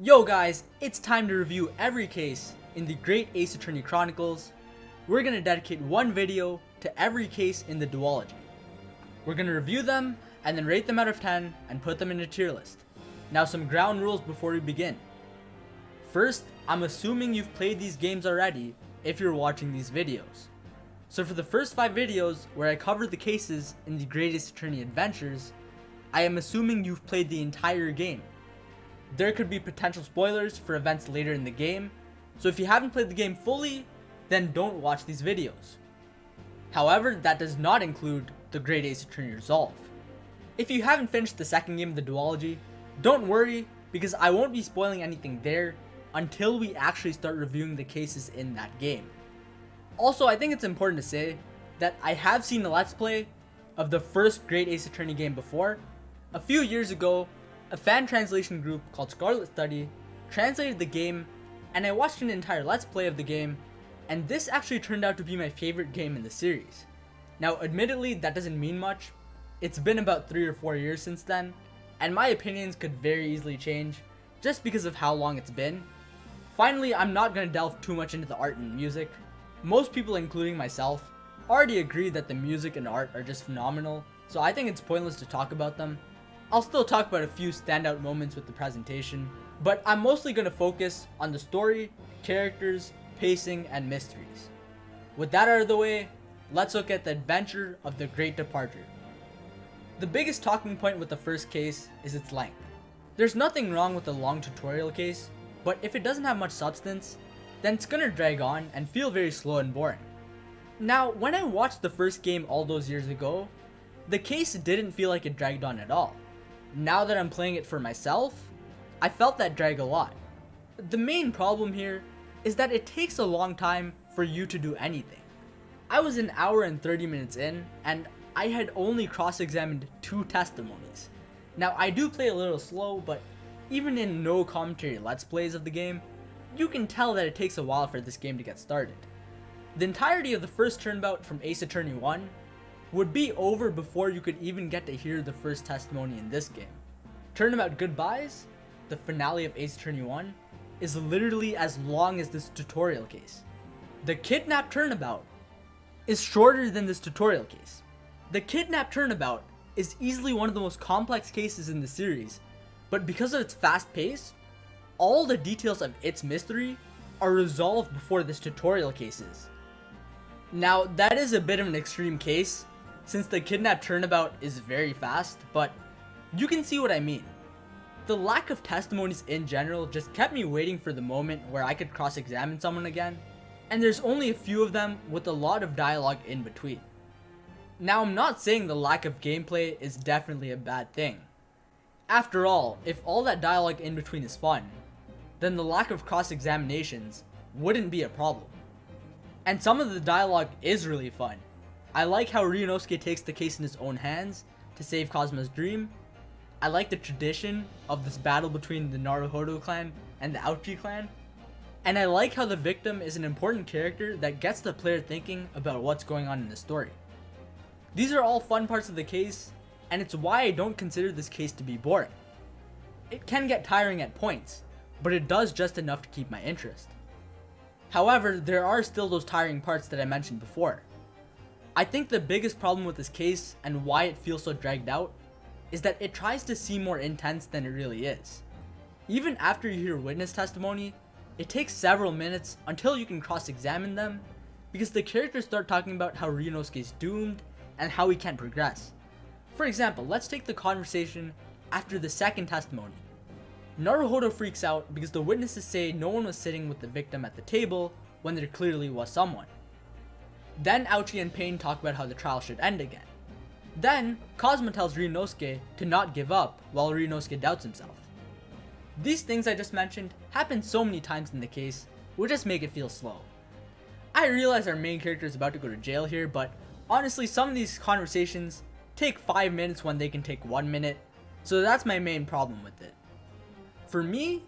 Yo guys, it's time to review every case in the Great Ace Attorney Chronicles. We're going to dedicate one video to every case in the duology. We're going to review them and then rate them out of 10 and put them in a tier list. Now some ground rules before we begin. First, I'm assuming you've played these games already if you're watching these videos. So for the first 5 videos where I covered the cases in the Great Ace Attorney Adventures, I am assuming you've played the entire game. There could be potential spoilers for events later in the game, so if you haven't played the game fully, then don't watch these videos. However, that does not include the Great Ace Attorney Resolve. If you haven't finished the second game of the duology, don't worry, because I won't be spoiling anything there until we actually start reviewing the cases in that game. Also, I think it's important to say that I have seen a Let's Play of the first Great Ace Attorney game before. A few years ago, a fan translation group called Scarlet Study translated the game, and I watched an entire Let's Play of the game, and this actually turned out to be my favorite game in the series. Now, admittedly, that doesn't mean much. It's been about 3 or 4 years since then, and my opinions could very easily change just because of how long it's been. Finally, I'm not going to delve too much into the art and music. Most people, including myself, already agree that the music and art are just phenomenal, so I think it's pointless to talk about them. I'll still talk about a few standout moments with the presentation, but I'm mostly going to focus on the story, characters, pacing, and mysteries. With that out of the way, let's look at the adventure of the Great Departure. The biggest talking point with the first case is its length. There's nothing wrong with a long tutorial case, but if it doesn't have much substance, then it's gonna drag on and feel very slow and boring. Now, when I watched the first game all those years ago, the case didn't feel like it dragged on at all. Now that I'm playing it for myself, I felt that drag a lot. The main problem here is that it takes a long time for you to do anything. I was an hour and 30 minutes in, and I had only cross-examined 2 testimonies. Now, I do play a little slow, but even in no commentary Let's Plays of the game, you can tell that it takes a while for this game to get started. The entirety of the first turnabout from Ace Attorney 1 would be over before you could even get to hear the first testimony in this game. Turnabout Goodbyes, the finale of Ace Attorney 1, is literally as long as this tutorial case. The Kidnap Turnabout is shorter than this tutorial case. The Kidnap Turnabout is easily one of the most complex cases in the series, but because of its fast pace, all the details of its mystery are resolved before this tutorial case is. Now, that is a bit of an extreme case, since the Kidnap Turnabout is very fast, but you can see what I mean. The lack of testimonies in general just kept me waiting for the moment where I could cross-examine someone again, and there's only a few of them with a lot of dialogue in between. Now, I'm not saying the lack of gameplay is definitely a bad thing. After all, if all that dialogue in between is fun, then the lack of cross-examinations wouldn't be a problem. And some of the dialogue is really fun. I like how Ryonosuke takes the case in his own hands to save Kazuma's dream. I like the tradition of this battle between the Naruhodo clan and the Aochi clan. And I like how the victim is an important character that gets the player thinking about what's going on in the story. These are all fun parts of the case, and it's why I don't consider this case to be boring. It can get tiring at points, but it does just enough to keep my interest. However, there are still those tiring parts that I mentioned before. I think the biggest problem with this case and why it feels so dragged out is that it tries to seem more intense than it really is. Even after you hear witness testimony, it takes several minutes until you can cross-examine them because the characters start talking about how Ryonosuke is doomed and how he can't progress. For example, let's take the conversation after the second testimony. Naruhodo freaks out because the witnesses say no one was sitting with the victim at the table when there clearly was someone. Then Aochi and Pain talk about how the trial should end again. Then Kazuma tells Ryonosuke to not give up while Ryonosuke doubts himself. These things I just mentioned happen so many times in the case, which just make it feel slow. I realize our main character is about to go to jail here, but honestly some of these conversations take 5 minutes when they can take 1 minute, so that's my main problem with it. For me,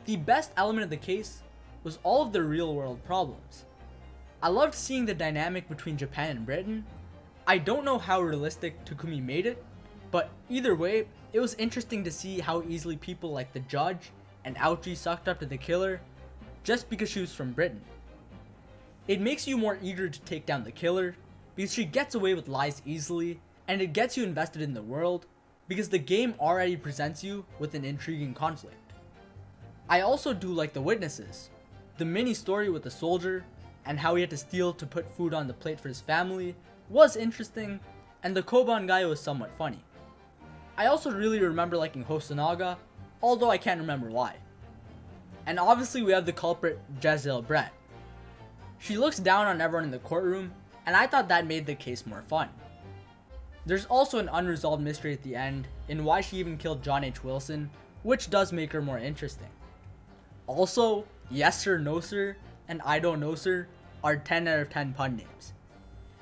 the best element of the case was all of the real world problems. I loved seeing the dynamic between Japan and Britain. I don't know how realistic Takumi made it, but either way, it was interesting to see how easily people like the judge and Ouchie sucked up to the killer just because she was from Britain. It makes you more eager to take down the killer because she gets away with lies easily, and it gets you invested in the world because the game already presents you with an intriguing conflict. I also do like the witnesses. The mini story with the soldier and how he had to steal to put food on the plate for his family was interesting, and the Koban guy was somewhat funny. I also really remember liking Hosonaga, although I can't remember why. And obviously we have the culprit, Jezebel Brett. She looks down on everyone in the courtroom, and I thought that made the case more fun. There's also an unresolved mystery at the end in why she even killed John H. Wilson, which does make her more interesting. Also, Yes Sir, No Sir, and I Don't Know Sir are 10 out of 10 pun names.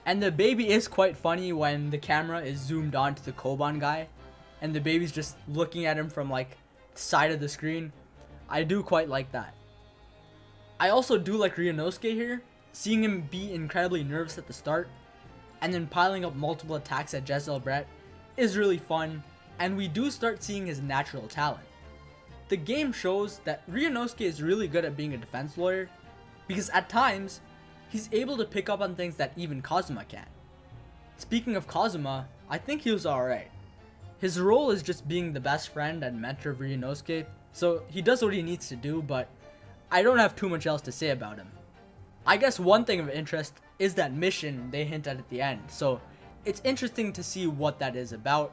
And the baby is quite funny when the camera is zoomed onto the Koban guy, and the baby's just looking at him from like the side of the screen. I do quite like that. I also do like Ryonosuke here, seeing him be incredibly nervous at the start, and then piling up multiple attacks at Jezebel Brett is really fun, and we do start seeing his natural talent. The game shows that Ryonosuke is really good at being a defense lawyer, because at times, he's able to pick up on things that even Kazuma can. Speaking of Kazuma, I think he was alright. His role is just being the best friend and mentor of Ryonosuke, so he does what he needs to do, but I don't have too much else to say about him. I guess one thing of interest is that mission they hint at the end, so it's interesting to see what that is about,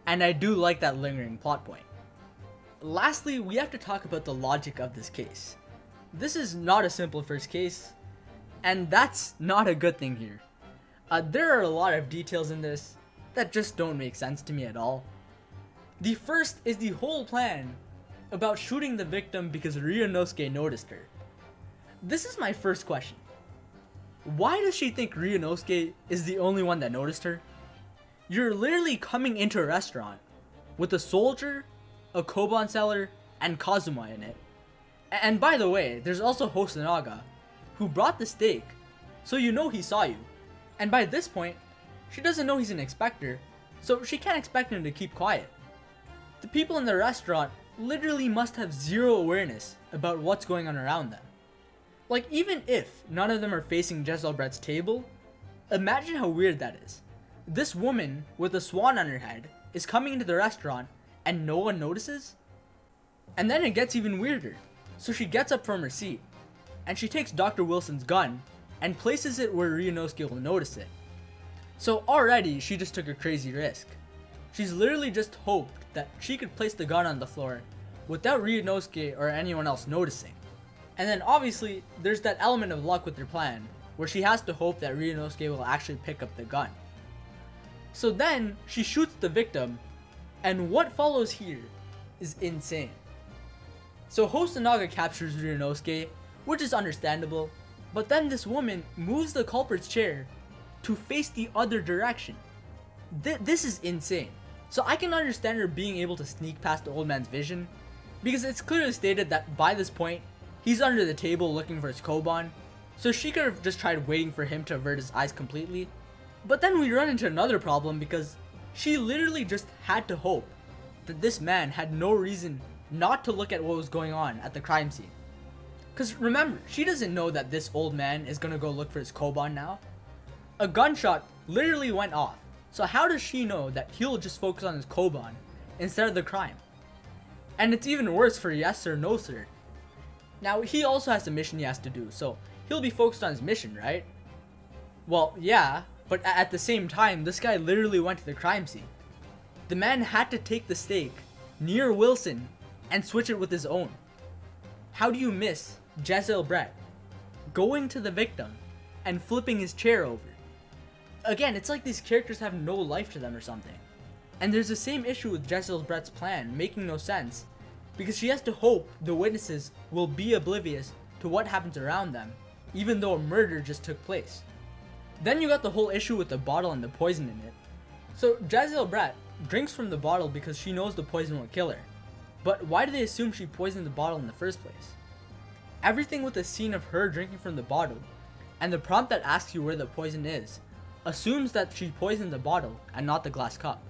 and I do like that lingering plot point. Lastly, we have to talk about the logic of this case. This is not a simple first case, and that's not a good thing here. There are a lot of details in this that just don't make sense to me at all. The first is the whole plan about shooting the victim because Ryonosuke noticed her. This is my first question. Why does she think Ryonosuke is the only one that noticed her? You're literally coming into a restaurant with a soldier, a Koban seller, and Kazuma in it. And by the way, there's also Hosonaga, who brought the steak, so you know he saw you. And by this point, she doesn't know he's an inspector, so she can't expect him to keep quiet. The people in the restaurant literally must have zero awareness about what's going on around them. Like, even if none of them are facing Jezebel Brett's table, imagine how weird that is. This woman with a swan on her head is coming into the restaurant and no one notices? And then it gets even weirder. So she gets up from her seat and she takes Dr. Wilson's gun and places it where Ryonosuke will notice it. So already she just took a crazy risk. She's literally just hoped that she could place the gun on the floor without Ryonosuke or anyone else noticing. And then obviously there's that element of luck with her plan where she has to hope that Ryonosuke will actually pick up the gun. So then she shoots the victim, and what follows here is insane. So Hosonaga captures Ryonosuke, which is understandable, but then this woman moves the culprit's chair to face the other direction. This is insane. So I can understand her being able to sneak past the old man's vision, because it's clearly stated that by this point, he's under the table looking for his Koban, so she could have just tried waiting for him to avert his eyes completely. But then we run into another problem because she literally just had to hope that this man had no reason not to look at what was going on at the crime scene. Because remember, she doesn't know that this old man is gonna go look for his Koban now. A gunshot literally went off, so how does she know that he'll just focus on his Koban instead of the crime? And it's even worse for Yes Sir, No Sir. Now, he also has a mission he has to do, so he'll be focused on his mission, right? Well, yeah, but at the same time, this guy literally went to the crime scene. The man had to take the steak near Wilson and switch it with his own. How do you miss Jezebel Brett going to the victim and flipping his chair over? Again, it's like these characters have no life to them or something. And there's the same issue with Jezebel Brett's plan making no sense, because she has to hope the witnesses will be oblivious to what happens around them, even though a murder just took place. Then you got the whole issue with the bottle and the poison in it. So Jezebel Brett drinks from the bottle because she knows the poison will kill her. But why do they assume she poisoned the bottle in the first place? Everything with the scene of her drinking from the bottle, and the prompt that asks you where the poison is, assumes that she poisoned the bottle and not the glass cup.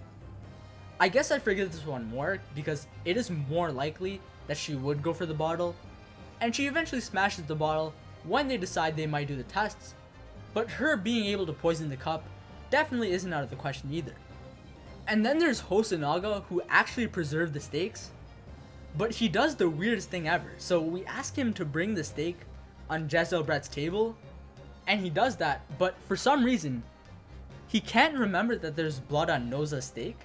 I guess I forget this one more because it is more likely that she would go for the bottle, and she eventually smashes the bottle when they decide they might do the tests, but her being able to poison the cup definitely isn't out of the question either. And then there's Hosonaga, who actually preserved the steaks, but he does the weirdest thing ever. So we ask him to bring the steak on Jezelbrett's table, and he does that, but for some reason, he can't remember that there's blood on Noza's steak.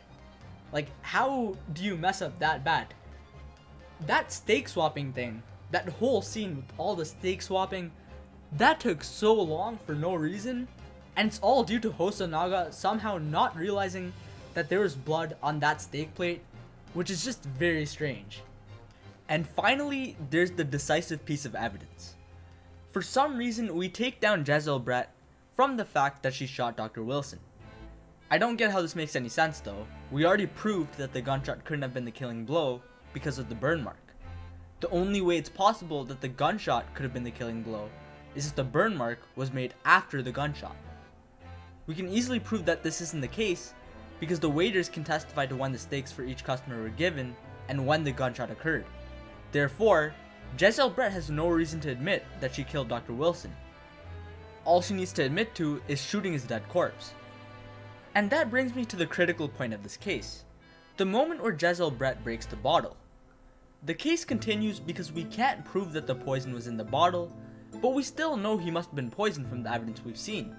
Like, how do you mess up that bad? That steak swapping thing, that whole scene with all the steak swapping, that took so long for no reason, and it's all due to Hosonaga somehow not realizing that there was blood on that steak plate, which is just very strange. And finally, there's the decisive piece of evidence. For some reason, we take down Jezelbrett from the fact that she shot Dr. Wilson. I don't get how this makes any sense though. We already proved that the gunshot couldn't have been the killing blow because of the burn mark. The only way it's possible that the gunshot could have been the killing blow is if the burn mark was made after the gunshot. We can easily prove that this isn't the case because the waiters can testify to when the steaks for each customer were given and when the gunshot occurred. Therefore, Jezelbrett has no reason to admit that she killed Dr. Wilson. All she needs to admit to is shooting his dead corpse. And that brings me to the critical point of this case, the moment where Jezelbrett breaks the bottle. The case continues because we can't prove that the poison was in the bottle, but we still know he must have been poisoned from the evidence we've seen.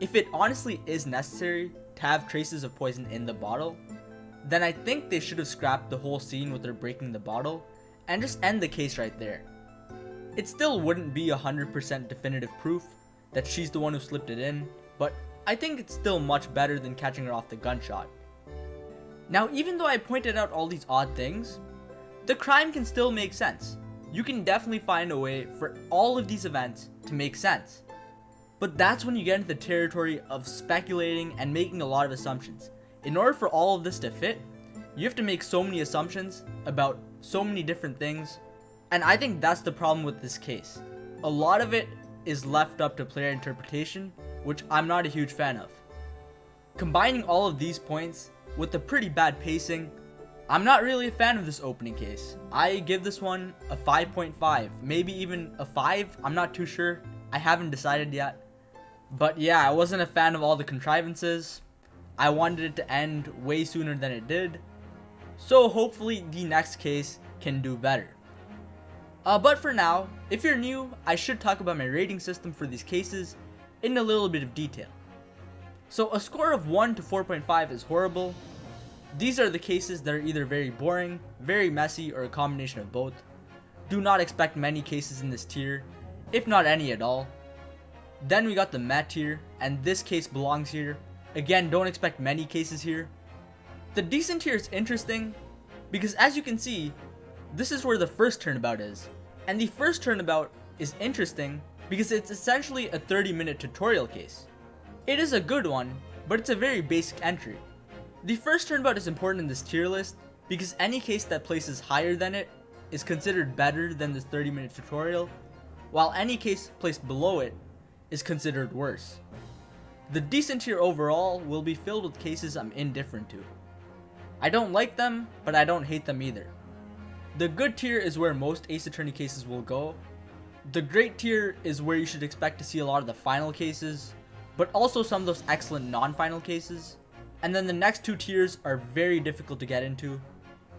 If it honestly is necessary to have traces of poison in the bottle, then I think they should have scrapped the whole scene with her breaking the bottle and just end the case right there. It still wouldn't be 100% definitive proof that she's the one who slipped it in, but I think it's still much better than catching her off the gunshot. Now, even though I pointed out all these odd things, the crime can still make sense. You can definitely find a way for all of these events to make sense. But that's when you get into the territory of speculating and making a lot of assumptions. In order for all of this to fit, you have to make so many assumptions about so many different things, and I think that's the problem with this case. A lot of it is left up to player interpretation, which I'm not a huge fan of. Combining all of these points with the pretty bad pacing, I'm not really a fan of this opening case. I give this one a 5.5, maybe even a 5, I'm not too sure. I haven't decided yet. But yeah, I wasn't a fan of all the contrivances. I wanted it to end way sooner than it did. So hopefully the next case can do better. But for now, if you're new, I should talk about my rating system for these cases in a little bit of detail. So a score of 1 to 4.5 is horrible. These are the cases that are either very boring, very messy, or a combination of both. Do not expect many cases in this tier, if not any at all. Then we got the meh tier, and this case belongs here. Again, don't expect many cases here. The decent tier is interesting, because as you can see, this is where the first turnabout is. And the first turnabout is interesting because it's essentially a 30-minute tutorial case. It is a good one, but it's a very basic entry. The first turnabout is important in this tier list because any case that places higher than it is considered better than this 30-minute tutorial, while any case placed below it is considered worse. The decent tier overall will be filled with cases I'm indifferent to. I don't like them, but I don't hate them either. The good tier is where most Ace Attorney cases will go. The great tier is where you should expect to see a lot of the final cases, but also some of those excellent non-final cases. And then the next two tiers are very difficult to get into.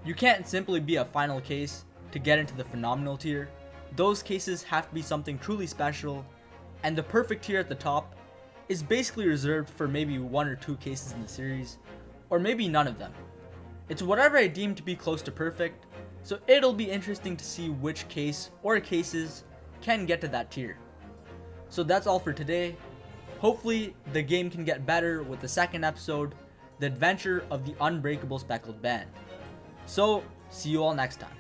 You can't simply be a final case to get into the phenomenal tier. Those cases have to be something truly special, and the perfect tier at the top is basically reserved for maybe 1 or 2 cases in the series, or maybe none of them. It's whatever I deem to be close to perfect, so it'll be interesting to see which case or cases can get to that tier. So that's all for today. Hopefully the game can get better with the second episode, The Adventure of the Unbreakable Speckled Band. So, see you all next time.